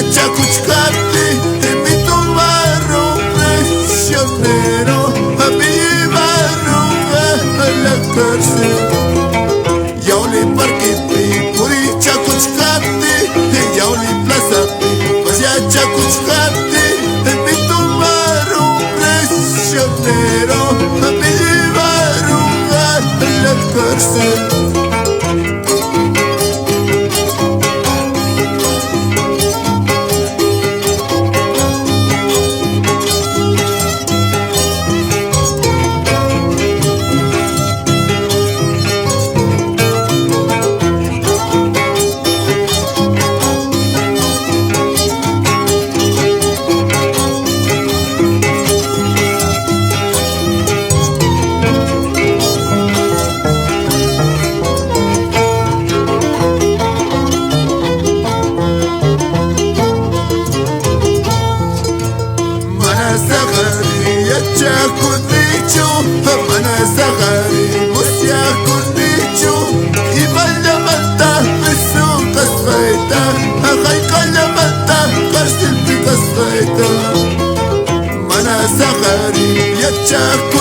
chacuchcate, te invito a un barro prisionero, a mi llevaron a la cárcel. Yauli parquiti, puri chacuchcate, yauli plaza, vaya chacuchcate, te invito a un barro prisionero, a mi llevaron a la cárcel. Chacudicho, mana sagari, musya kudicho, ibala mata, beso kasfaita, akay kalamata, karsil pi kasfaita. Mana sagari, chacudicho.